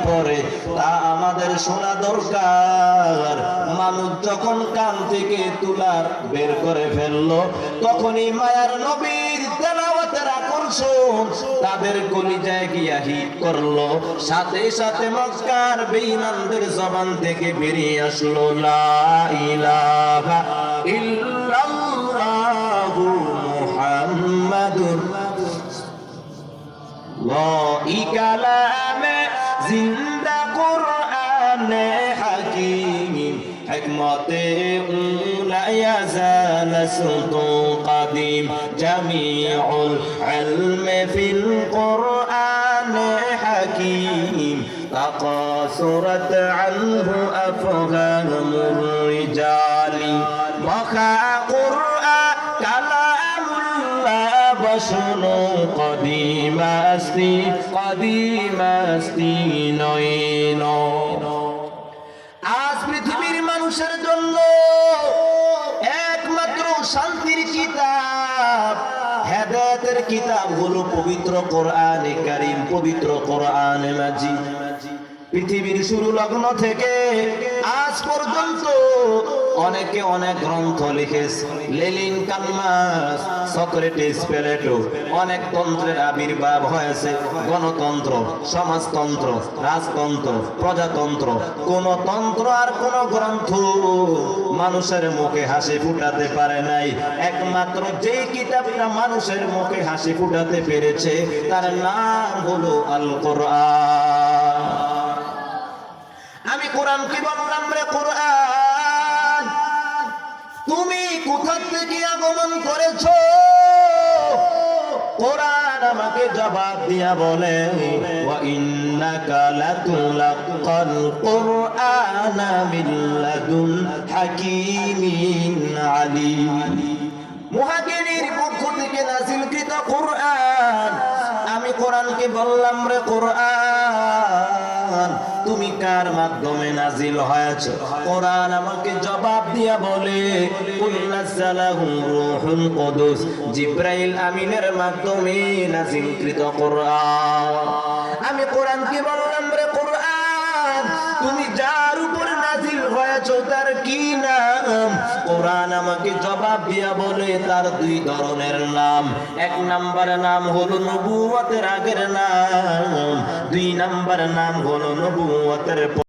করে তা আমাদের শোনা দরকার। মানুষ যখন কান থেকে তুলা বের করে ফেললো, তখনই মায়ার নবীর তেলাওয়াতের আকর্ষণ তাদের কলিজায় গিয়া হিট করলো। সাথে সাথে মক্কার বেঈমানদের জবান থেকে বেরিয়ে আসলো লা ইলাহা ইল্লাল্লাহু মুহাম্মাদুর ওয়াই কালামে জিন্দা কুরআনে হাকীম হিকমতে লা ইয়াজাল সুতু কাদিম জামিউল ইলমি ফিল কুরআনে হাকীম تقاصرت عنه أفهام الرجال وخا قرآن كلام الله بشر قديم أستي نينو। আজ পৃথিবীর মানুষের জন্য একমাত্র শান্তির কিতাব, হেদায়েতের কিতাব হলো পবিত্র কোরআনে কারীম, পবিত্র কোরআনে মাজিদ। পৃথিবীর শুরু লগ্ন থেকে আজ পর্যন্ত অনেকে অনেক গ্রন্থ লিখেছে। লেনিন, কালমার্ক্স, সক্রেটিস, প্লেটো, অনেক তন্ত্রের আবির্ভাব হয়েছে। গণতন্ত্র, সমাজতন্ত্র, রাজতন্ত্র, প্রজাতন্ত্র, কোন তন্ত্র আর কোন গ্রন্থ মানুষের মুখে হাসি ফুটাতে পারে নাই। একমাত্র যেই কিতাবটা মানুষের মুখে হাসি ফুটাতে পেরেছে তার নাম হলো আল কোরআন। আমি কোরআন কি বললাম রে কোরআন, তুমি কোথা থেকে আগমন করেছো? কোরআন আমাকে জবাব দিয়া বলে ওয়া ইন্নাকা লাতুলাক্কাল কুরআনা মিন লাদুন হাকীমিন আলীম। মুহাজ্জিরিনের পক্ষ থেকে নাযিলকৃত কোরআন। আমি কোরআনকে বললাম রে কোরআন, তুমি কার মাধ্যমে নাজিল হয়েছে? কোরআন আমাকে জবাব দিয়া বলে কুল নাযালাহু রূহুল কুদুস, জিবরাইল আমিনের মাধ্যমে নাজিলকৃত কোরআন। আমি কোরআনকে বললাম রে কোরআন, তুমি যার উপর নাজিল হয়েছে তার কি নাম? কোরআন আমাকে জবাব দিয়া বলে তার দুই ধরনের নাম। এক নাম্বার নাম হলো নবুয়তের আগের নাম, দুই নাম্বার নাম হলো নবুয়তের